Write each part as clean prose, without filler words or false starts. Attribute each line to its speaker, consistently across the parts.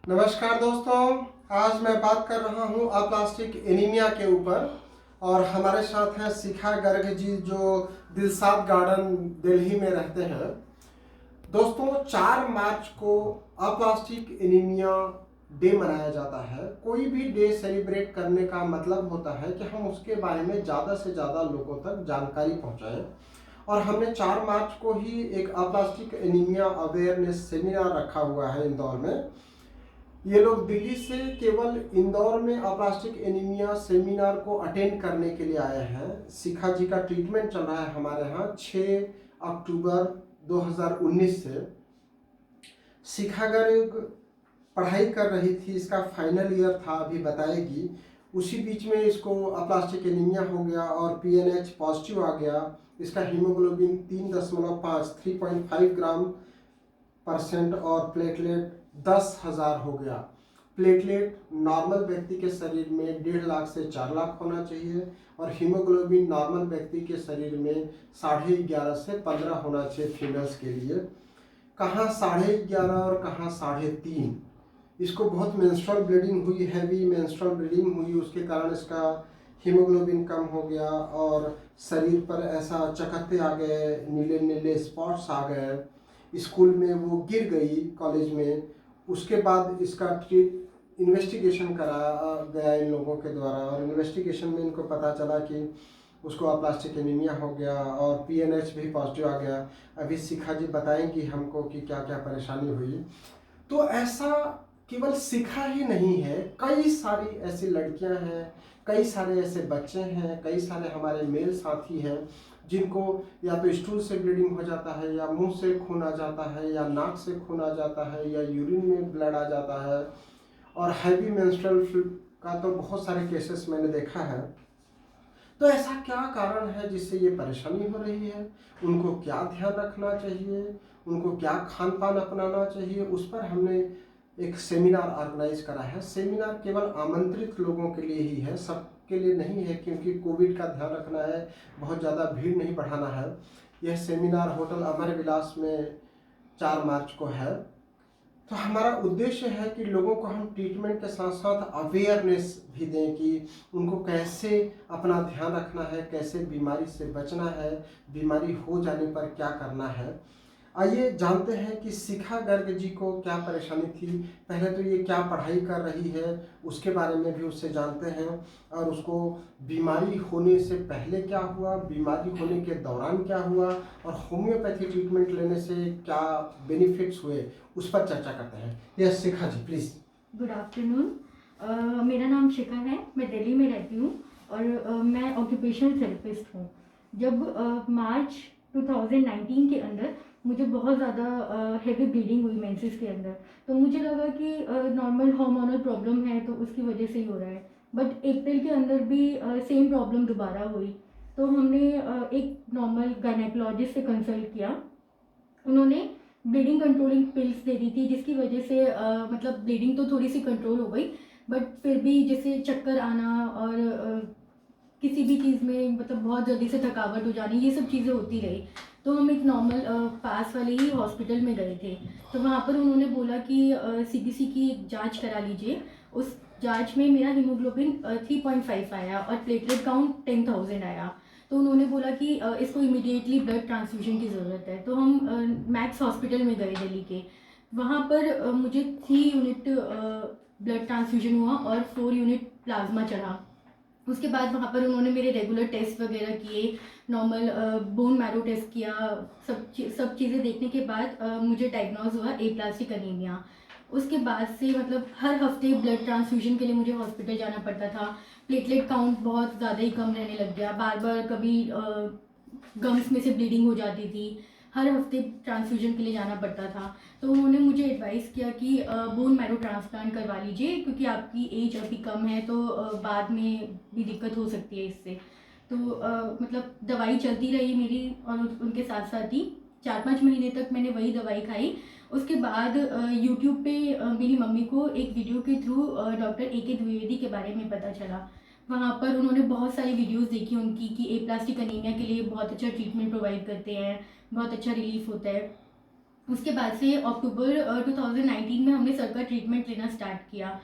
Speaker 1: नमस्कार दोस्तों, आज मैं बात कर रहा हूँ अप्लास्टिक एनीमिया के ऊपर। और हमारे साथ हैं शिखा गर्ग जी, जो दिलसाद गार्डन दिल्ली में रहते हैं। दोस्तों, 4 मार्च को अप्लास्टिक एनीमिया डे मनाया जाता है। कोई भी डे सेलिब्रेट करने का मतलब होता है कि हम उसके बारे में ज़्यादा से ज़्यादा लोगों तक जानकारी पहुँचाएं। और हमने 4 मार्च को ही एक अप्लास्टिक एनीमिया अवेयरनेस सेमिनार रखा हुआ है इंदौर में। ये लोग दिल्ली से केवल इंदौर में अप्लास्टिक एनीमिया सेमिनार को अटेंड करने के लिए आए हैं। शिखा जी का ट्रीटमेंट चल रहा है हमारे यहाँ 6 अक्टूबर 2019 से। शिखा गर्ग पढ़ाई कर रही थी, इसका फाइनल ईयर था, अभी बताएगी। उसी बीच में इसको अप्लास्टिक एनीमिया हो गया और पीएनएच पॉजिटिव आ गया। इसका हीमोग्लोबिन 3.5 3.5 ग्राम परसेंट और प्लेटलेट 10,000 हो गया। प्लेटलेट नॉर्मल व्यक्ति के शरीर में 1.5 लाख से 4 लाख होना चाहिए और हीमोग्लोबिन नॉर्मल व्यक्ति के शरीर में 11.5 से 15 होना चाहिए फीमेल्स के लिए। कहाँ 11.5 और कहाँ 3.5। इसको बहुत मेंस्ट्रुअल ब्लीडिंग हुई, हैवी मेंस्ट्रुअल ब्लीडिंग हुई, उसके कारण इसका हीमोग्लोबिन कम हो गया और शरीर पर ऐसा चकत्ते आ गए, नीले नीले स्पॉट्स आ गए। स्कूल में वो गिर गई, कॉलेज में। उसके बाद इसका इन्वेस्टिगेशन कराया गया इन लोगों के द्वारा और इन्वेस्टिगेशन में इनको पता चला कि उसको अप्लास्टिक एनीमिया हो गया और पीएनएच भी पॉजिटिव आ गया। अभी शिखा जी बताएंगी हमको कि क्या क्या परेशानी हुई। तो ऐसा केवल शिखा ही नहीं है, कई सारी ऐसी लड़कियां हैं, कई सारे ऐसे बच्चे हैं, कई सारे हमारे मेल साथी हैं जिनको या तो स्टूल से ब्लीडिंग हो जाता है, या मुंह से खून आ जाता है, या नाक से खून आ जाता है, या यूरिन में ब्लड आ जाता है। और हैवी मेंस्ट्रुअल का तो बहुत सारे केसेस मैंने देखा है। तो ऐसा क्या कारण है जिससे ये परेशानी हो रही है? उनको क्या ध्यान रखना चाहिए? उनको क्या खान पान अपनाना चाहिए? उस पर हमने एक सेमिनार ऑर्गेनाइज करा है। सेमिनार केवल आमंत्रित लोगों के लिए ही है, सबके लिए नहीं है, क्योंकि कोविड का ध्यान रखना है, बहुत ज़्यादा भीड़ नहीं बढ़ाना है। यह सेमिनार होटल अमर विलास में 4 मार्च को है। तो हमारा उद्देश्य है कि लोगों को हम ट्रीटमेंट के साथ साथ अवेयरनेस भी दें कि उनको कैसे अपना ध्यान रखना है, कैसे बीमारी से बचना है, बीमारी हो जाने पर क्या करना है। आइए जानते हैं कि शिखा गर्ग जी को क्या परेशानी थी। पहले तो ये क्या पढ़ाई कर रही है उसके बारे में भी उससे जानते हैं, और उसको बीमारी होने से पहले क्या हुआ, बीमारी होने के दौरान क्या हुआ, और होम्योपैथी ट्रीटमेंट लेने से क्या बेनिफिट्स हुए, उस पर चर्चा करते हैं। Yes Shikha ji, please.
Speaker 2: Good afternoon. मेरा नाम शिखा है, मैं दिल्ली में रहती हूँ और मैं ऑक्यूपेशनल थेरेपिस्ट हूँ। जब मार्च 2019 के अंदर मुझे बहुत ज़्यादा हेवी ब्लीडिंग हुई मेंसेस के अंदर, तो मुझे लगा कि नॉर्मल हार्मोनल प्रॉब्लम है तो उसकी वजह से ही हो रहा है। बट अप्रैल के अंदर भी सेम प्रॉब्लम दोबारा हुई, तो हमने एक नॉर्मल गायनेकोलॉजिस्ट से कंसल्ट किया। उन्होंने ब्लीडिंग कंट्रोलिंग पिल्स दे दी थी, जिसकी वजह से मतलब ब्लीडिंग तो थोड़ी सी कंट्रोल हो गई, बट फिर भी जैसे चक्कर आना और किसी भी चीज़ में मतलब बहुत जल्दी से थकावट हो जानी, ये सब चीज़ें होती रही। तो हम एक नॉर्मल पास वाले ही हॉस्पिटल में गए थे। तो वहाँ पर उन्होंने बोला कि सीबीसी की एक जांच करा लीजिए। उस जांच में मेरा हीमोग्लोबिन 3.5 आया और प्लेटलेट काउंट 10,000 आया। तो उन्होंने बोला कि इसको इमीडिएटली ब्लड ट्रांसफ्यूजन की ज़रूरत है। तो हम मैक्स हॉस्पिटल में गए दिल्ली के। वहाँ पर मुझे 3 यूनिट ब्लड ट्रांसफ्यूजन हुआ और 4 यूनिट प्लाज्मा चढ़ा। उसके बाद वहाँ पर उन्होंने मेरे रेगुलर टेस्ट वगैरह किए, नॉर्मल बोन मैरो टेस्ट किया। सब चीज़ें देखने के बाद मुझे डायग्नोज हुआ एप्लास्टिक अनीमिया। उसके बाद से मतलब हर हफ्ते ब्लड ट्रांसफ्यूजन के लिए मुझे हॉस्पिटल जाना पड़ता था। प्लेटलेट काउंट बहुत ज़्यादा ही कम रहने लग गया, बार बार कभी गम्स में से ब्लीडिंग हो जाती थी। हर हफ्ते ट्रांसफ्यूजन के लिए जाना पड़ता था। तो उन्होंने मुझे एडवाइस किया कि बोन मैरो ट्रांसप्लांट करवा लीजिए, क्योंकि आपकी एज अभी कम है, तो बाद में भी दिक्कत हो सकती है इससे। तो मतलब दवाई चलती रही मेरी, और उनके साथ साथ ही 4-5 महीने तक मैंने वही दवाई खाई। उसके बाद यूट्यूब पे मेरी मम्मी को एक वीडियो के थ्रू डॉक्टर ए.के. द्विवेदी के बारे में पता चला। वहाँ पर उन्होंने बहुत सारी वीडियोस देखी उनकी कि एप्लास्टिक अनीमिया के लिए बहुत अच्छा ट्रीटमेंट प्रोवाइड करते हैं, बहुत अच्छा रिलीफ होता है। उसके बाद से अक्टूबर 2019 में हमने सर का ट्रीटमेंट लेना स्टार्ट किया।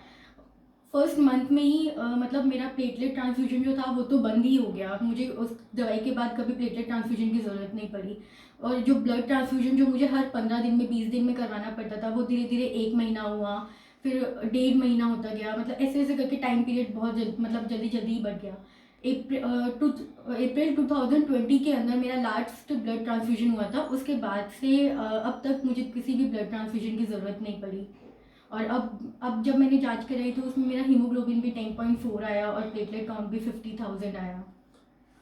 Speaker 2: फर्स्ट मंथ में ही मतलब मेरा प्लेटलेट ट्रांसफ्यूजन जो था वो तो बंद ही हो गया। मुझे उस दवाई के बाद कभी प्लेटलेट ट्रांसफ्यूजन की ज़रूरत नहीं पड़ी। और जो ब्लड ट्रांसफ्यूजन जो मुझे हर 15 दिन में 20 दिन में करवाना पड़ता था, वो धीरे धीरे 1 महीना हुआ, फिर 1.5 महीना होता गया। मतलब ऐसे ऐसे करके टाइम पीरियड बहुत जल्दी जल्दी ही बढ़ गया। अप्रैल 2020 के अंदर मेरा लास्ट ब्लड ट्रांसफ्यूजन हुआ था। उसके बाद से अब तक मुझे किसी भी ब्लड ट्रांसफ्यूजन की ज़रूरत नहीं पड़ी। और अब जब मैंने जांच कराई तो उसमें मेरा हीमोग्लोबिन भी 10.4 आया और प्लेटलेट काउंट भी 50,000 आया।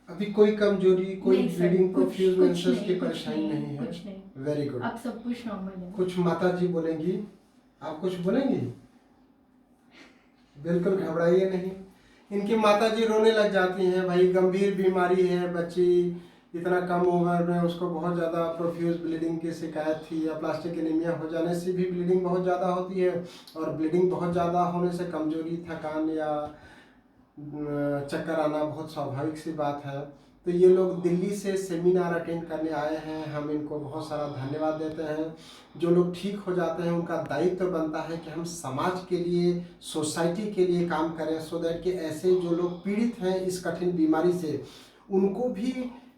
Speaker 1: अभी कोई कमजोरी, कोई
Speaker 2: नहीं सर,
Speaker 1: ब्लीडिंग,
Speaker 2: कुछ
Speaker 1: प्रोफ्यूज
Speaker 2: कुछ
Speaker 1: मेंसेस की
Speaker 2: नहीं, कुछ
Speaker 1: परेशानी नहीं है?
Speaker 2: कुछ नहीं।
Speaker 1: Very good.
Speaker 2: अब सब कुछ नॉर्मल है।
Speaker 1: कुछ माता जी बोलेंगी, आप कुछ बोलेंगी? बिल्कुल घबराइए नहीं। इनकी माता जी रोने लग जाती हैं, भाई गंभीर बीमारी है, बच्ची इतना कम उम्र में उसको बहुत ज़्यादा प्रोफ्यूज ब्लीडिंग की शिकायत थी, या प्लास्टिक एनीमिया हो जाने से भी ब्लीडिंग बहुत ज़्यादा होती है, और ब्लीडिंग बहुत ज़्यादा होने से कमजोरी, थकान या चक्कर आना बहुत स्वाभाविक सी बात है। तो ये लोग दिल्ली से सेमिनार अटेंड करने आए हैं, हम इनको बहुत सारा धन्यवाद देते हैं। जो लोग ठीक हो जाते हैं उनका दायित्व बनता है कि हम समाज के लिए, सोसाइटी के लिए काम करें, सो दैट कि ऐसे जो लोग पीड़ित हैं इस कठिन बीमारी से, उनको भी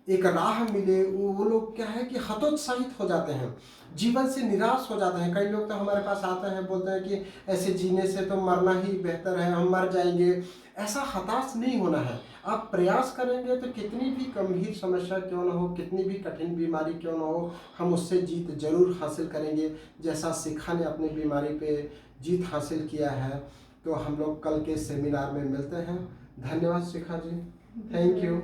Speaker 1: एक राह मिले। वो लोग क्या है कि हतोत्साहित हो जाते हैं, जीवन से निराश हो जाते हैं। कई लोग तो हमारे पास आते हैं, बोलते हैं कि ऐसे जीने से तो मरना ही बेहतर है, हम मर जाएंगे। ऐसा हताश नहीं होना है। आप प्रयास करेंगे तो कितनी भी गंभीर समस्या क्यों ना हो, कितनी भी कठिन बीमारी क्यों ना हो, हम उससे जीत जरूर हासिल करेंगे, जैसा शिखा ने अपनी बीमारी पे जीत हासिल किया है। तो हम लोग कल के सेमिनार में मिलते हैं। धन्यवाद शिखा जी, थैंक यू।